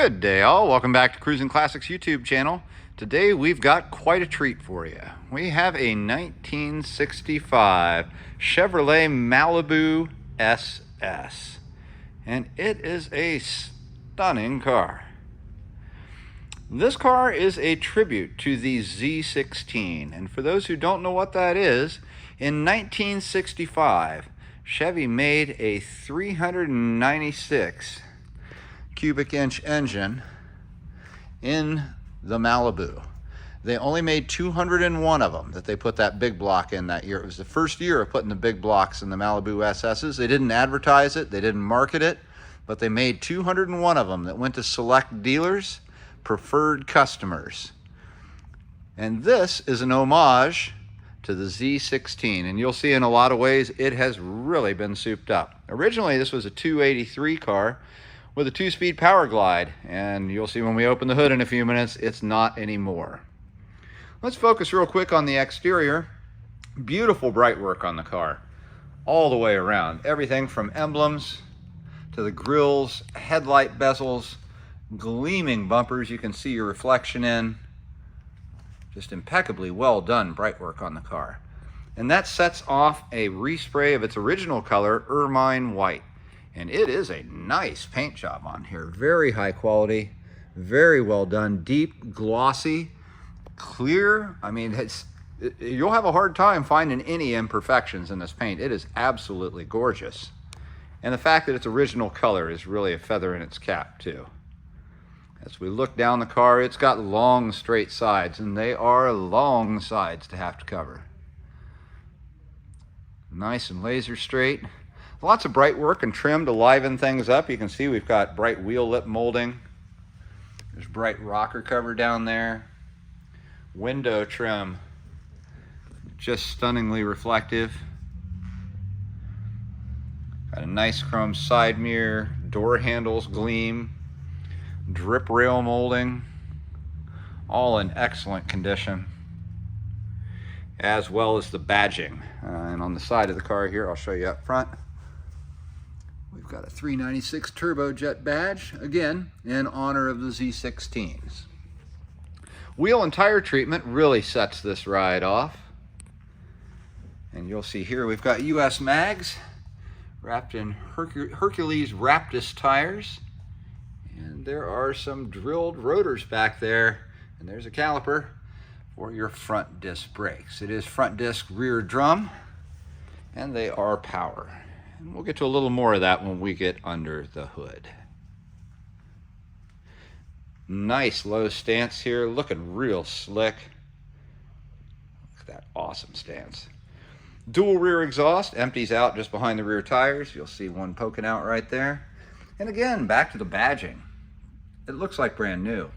Good day all, welcome back to Cruisin Classics YouTube channel. Today we've got quite a treat for you. We have a 1965 Chevrolet Malibu SS. And it is a stunning car. This car is a tribute to the Z16. And for those who don't know what that is, in 1965, Chevy made a 396 cubic inch engine in the Malibu. They only made 201 of them that they put that big block in that year. It was the first year of putting the big blocks in the Malibu SS's. They didn't advertise it, they didn't market it, but they made 201 of them that went to select dealers, preferred customers. And this is an homage to the Z16, and you'll see in a lot of ways it has really been souped up. Originally this was a 283 car with a 2-speed power glide, and you'll see when we open the hood in a few minutes it's not anymore. Let's focus real quick on the exterior. Beautiful bright work on the car all the way around. Everything from emblems to the grills, headlight bezels, gleaming bumpers you can see your reflection in. Just impeccably well done bright work on the car. And that sets off a respray of its original color, ermine white. And it is a nice paint job on here. Very high quality, very well done, deep, glossy, clear. I mean, you'll have a hard time finding any imperfections in this paint. It is absolutely gorgeous. And the fact that it's original color is really a feather in its cap too. As we look down the car, it's got long straight sides, and they are long sides to have to cover. Nice and laser straight. Lots of bright work and trim to liven things up. You can see we've got bright wheel lip molding. There's bright rocker cover down there. Window trim, just stunningly reflective. Got a nice chrome side mirror, door handles gleam, drip rail molding, all in excellent condition, as well as the badging. And on the side of the car here, I'll show you up front. We've got a 396 turbojet badge, again, in honor of the Z16s. Wheel and tire treatment really sets this ride off. And you'll see here we've got US mags wrapped in Hercules Raptus tires. And there are some drilled rotors back there. And there's a caliper for your front disc brakes. It is front disc rear drum, and they are power. And we'll get to a little more of that when we get under the hood. Nice low stance here, looking real slick. Look at that awesome stance. Dual rear exhaust, empties out just behind the rear tires. You'll see one poking out right there. And again, back to the badging. It looks like brand new.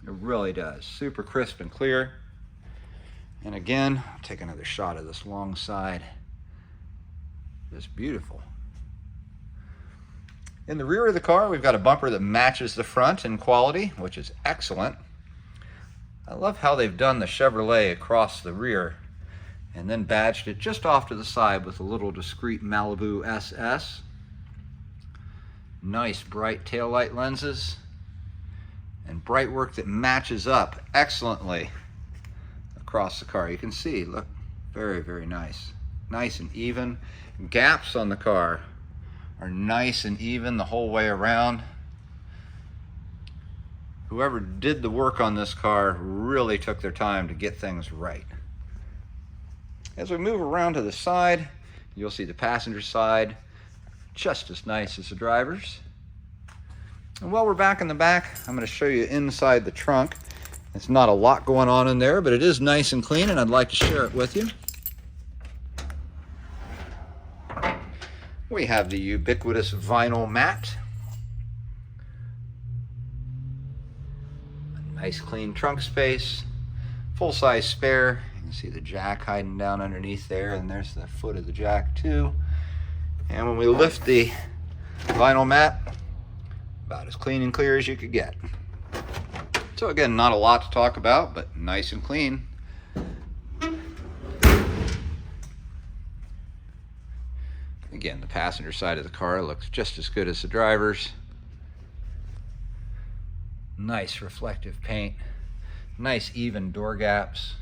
It really does. Super crisp and clear. And again, I'll take another shot of this long side. Just beautiful. In the rear of the car, we've got a bumper that matches the front in quality, which is excellent. I love how they've done the Chevrolet across the rear and then badged it just off to the side with a little discreet Malibu SS. Nice bright taillight lenses and bright work that matches up excellently across the car. You can see, look, very, very nice. Nice and even. Gaps on the car are nice and even the whole way around. Whoever did the work on this car really took their time to get things right. As we move around to the side, you'll see the passenger side just as nice as the driver's. And while we're back in the back, I'm going to show you inside the trunk. It's not a lot going on in there, but it is nice and clean, and I'd like to share it with you. We have the ubiquitous vinyl mat. A nice clean trunk space. Full-size spare. You can see the jack hiding down underneath there, and there's the foot of the jack too. And when we lift the vinyl mat, about as clean and clear as you could get. So again, not a lot to talk about, but nice and clean. Again, the passenger side of the car looks just as good as the driver's. Nice reflective paint. Nice even door gaps.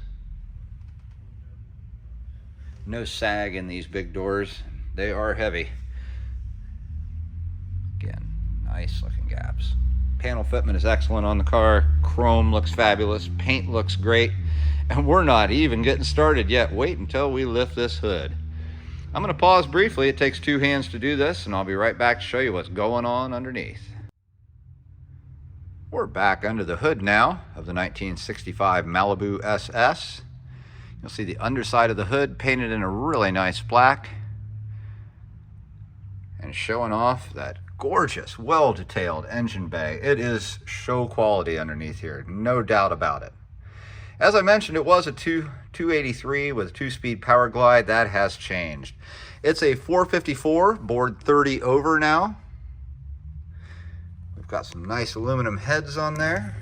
No sag in these big doors. They are heavy. Again, nice looking gaps. Panel fitment is excellent on the car. Chrome looks fabulous. Paint looks great. And we're not even getting started yet. Wait until we lift this hood. I'm going to pause briefly. It takes two hands to do this, and I'll be right back to show you what's going on underneath. We're back under the hood now of the 1965 Malibu SS. You'll see the underside of the hood painted in a really nice black and showing off that gorgeous, well-detailed engine bay. It is show quality underneath here, no doubt about it. As I mentioned, it was a 283 with a 2-speed power glide. That has changed. It's a 454 board 30 over now. We've got some nice aluminum heads on there.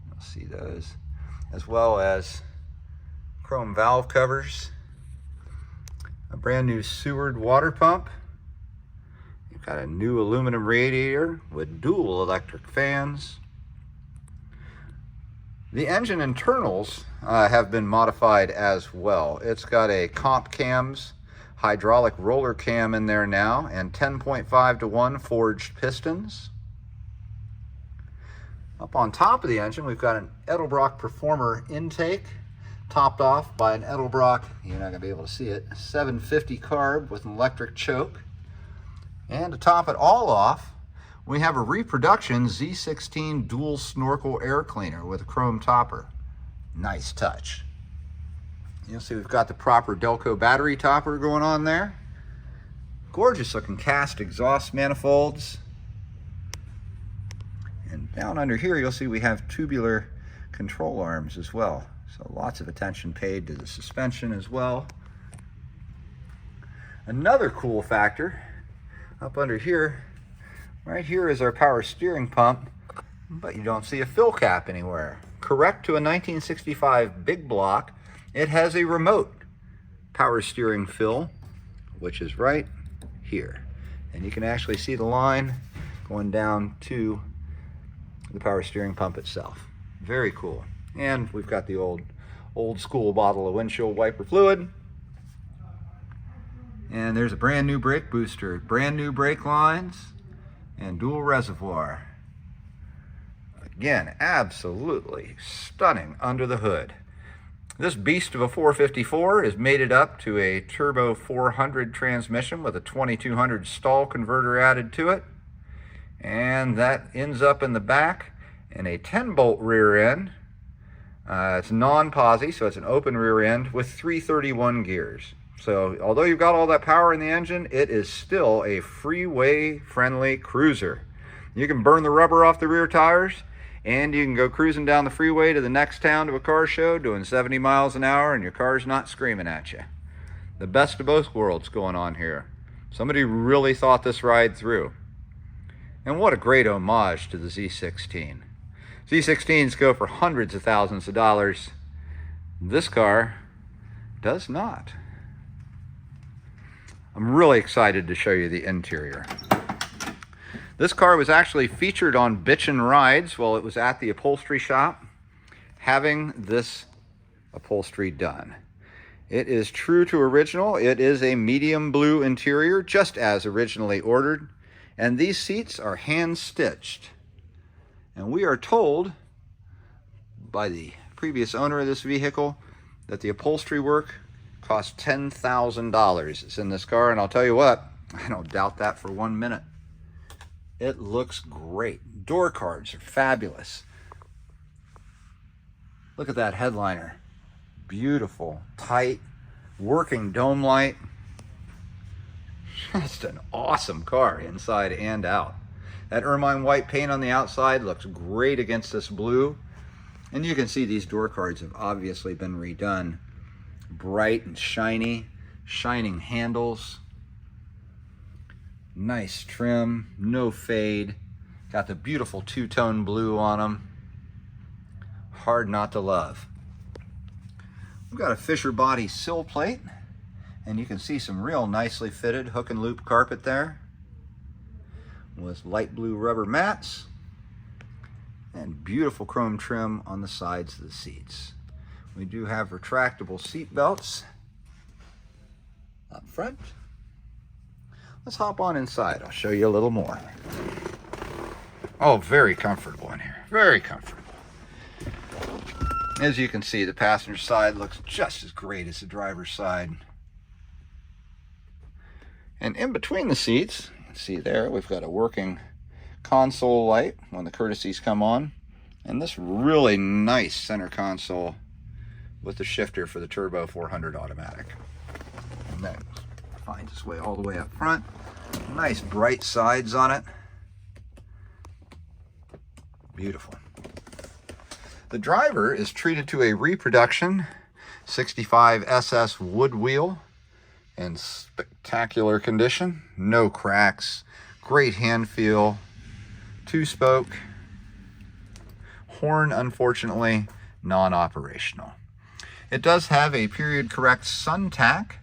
You'll see those, as well as chrome valve covers, a brand new Seward water pump. You've got a new aluminum radiator with dual electric fans. The engine internals have been modified as well. It's got a comp cams hydraulic roller cam in there now and 10.5-to-1 forged pistons. Up on top of the engine, we've got an Edelbrock Performer intake, topped off by an Edelbrock, you're not going to be able to see it, 750 carb with an electric choke. And to top it all off, we have a reproduction Z16 dual snorkel air cleaner with a chrome topper. Nice touch. You'll see we've got the proper Delco battery topper going on there. Gorgeous looking cast exhaust manifolds. And down under here, you'll see we have tubular control arms as well. So lots of attention paid to the suspension as well. Another cool factor up under here, right here is our power steering pump, but you don't see a fill cap anywhere. Correct to a 1965 big block, it has a remote power steering fill, which is right here. And you can actually see the line going down to the power steering pump itself. Very cool. And we've got the old school bottle of windshield wiper fluid. And there's a brand new brake booster, brand new brake lines, and dual reservoir. Again, absolutely stunning under the hood. This beast of a 454 is mated up to a turbo 400 transmission with a 2200 stall converter added to it. And that ends up in the back in a 10-bolt rear end. It's non-posi, so it's an open rear end with 331 gears. So although you've got all that power in the engine, it is still a freeway-friendly cruiser. You can burn the rubber off the rear tires, and you can go cruising down the freeway to the next town to a car show doing 70 miles an hour, and your car's not screaming at you. The best of both worlds going on here. Somebody really thought this ride through. And what a great homage to the Z16. Z16s go for hundreds of thousands of dollars. This car does not. I'm really excited to show you the interior. This car was actually featured on Bitchin' Rides while it was at the upholstery shop, having this upholstery done. It is true to original. It is a medium blue interior, just as originally ordered. And these seats are hand-stitched. And we are told by the previous owner of this vehicle that the upholstery work cost $10,000. It's in this car, and I'll tell you what, I don't doubt that for 1 minute. It looks great. Door cards are fabulous. Look at that headliner. Beautiful, tight, working dome light. Just an awesome car inside and out. That ermine white paint on the outside looks great against this blue. And you can see these door cards have obviously been redone. Bright and shiny, shining handles. Nice trim, no fade. Got the beautiful two-tone blue on them. Hard not to love. We've got a Fisher body sill plate, and you can see some real nicely fitted hook and loop carpet there with light blue rubber mats. and beautiful chrome trim on the sides of the seats. We do have retractable seat belts up front. Let's hop on inside. I'll show you a little more. Oh, very comfortable in here. Very comfortable. As you can see, the passenger side looks just as great as the driver's side. And in between the seats, you can see there, we've got a working console light when the courtesies come on. And this really nice center console with the shifter for the Turbo 400 automatic. And that finds its way all the way up front. Nice bright sides on it. Beautiful. The driver is treated to a reproduction 65 SS wood wheel in spectacular condition. No cracks, great hand feel, 2-spoke. Horn, unfortunately, non-operational. It does have a period correct sun tack,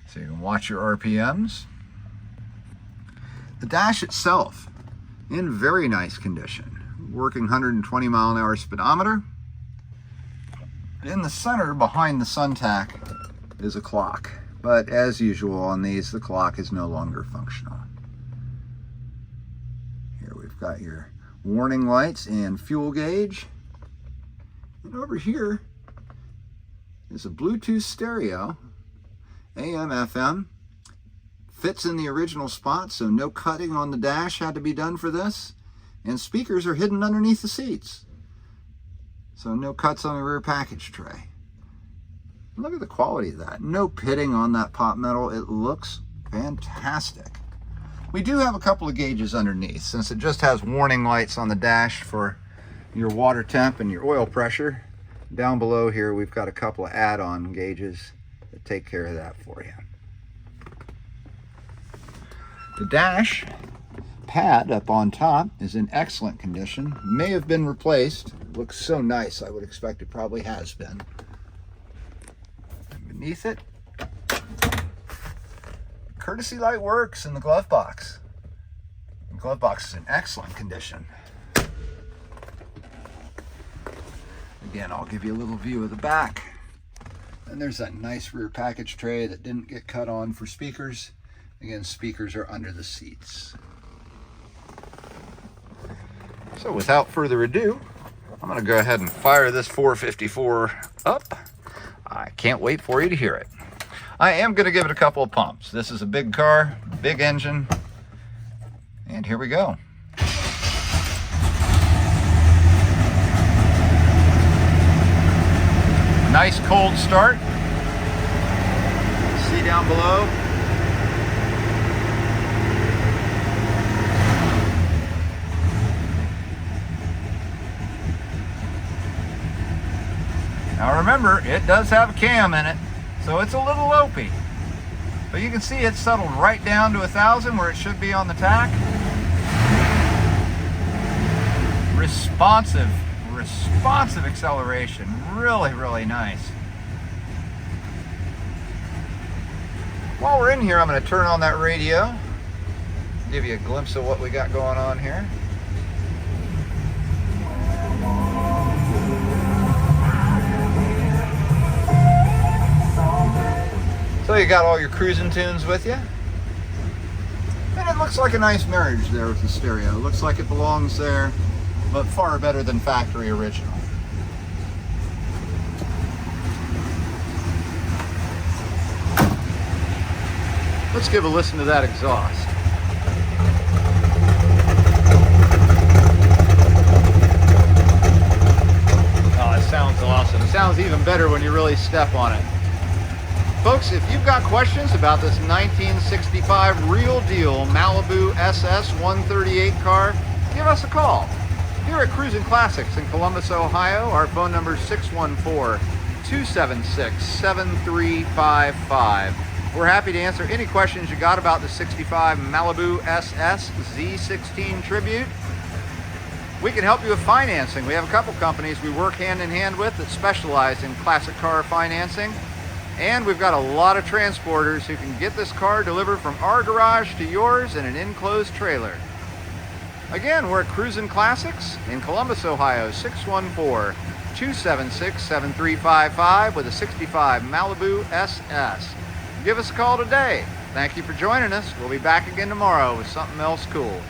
so you can watch your RPMs. The dash itself, in very nice condition. Working 120 mile an hour speedometer. In the center behind the sun tack is a clock, but as usual on these, the clock is no longer functional. Here we've got your warning lights and fuel gauge. And over here is a Bluetooth stereo, AM, FM. Fits in the original spot, so no cutting on the dash had to be done for this. And speakers are hidden underneath the seats, so no cuts on the rear package tray. Look at the quality of that. No pitting on that pot metal. It looks fantastic. We do have a couple of gauges underneath, since it just has warning lights on the dash for your water temp and your oil pressure. Down below here, we've got a couple of add-on gauges that take care of that for you. The dash pad up on top is in excellent condition. May have been replaced. It looks so nice, I would expect it probably has been. And beneath it, courtesy light works in the glove box. The glove box is in excellent condition. Again, I'll give you a little view of the back. And there's that nice rear package tray that didn't get cut on for speakers. Again, speakers are under the seats. So without further ado, I'm going to go ahead and fire this 454 up. I can't wait for you to hear it. I am going to give it a couple of pumps. This is a big car, big engine, and here we go. Nice cold start. See down below. Now remember, it does have a cam in it, so it's a little lopey. But you can see it's settled right down to 1,000 where it should be on the tack. Responsive acceleration. Really, really nice. While we're in here, I'm going to turn on that radio, give you a glimpse of what we got going on here. So you got all your cruising tunes with you. And it looks like a nice marriage there with the stereo. It looks like it belongs there, but far better than factory original. Let's give a listen to that exhaust. Oh, it sounds awesome. It sounds even better when you really step on it. Folks, if you've got questions about this 1965 real deal Malibu SS 138 car, give us a call. Here at Cruisin Classics in Columbus, Ohio, our phone number is 614-276-7355. We're happy to answer any questions you got about the 65 Malibu SS Z16 Tribute. We can help you with financing. We have a couple companies we work hand in hand with that specialize in classic car financing. And we've got a lot of transporters who can get this car delivered from our garage to yours in an enclosed trailer. Again, we're at Cruisin Classics in Columbus, Ohio, 614-276-7355 with a 65 Malibu SS. Give us a call today. Thank you for joining us. We'll be back again tomorrow with something else cool.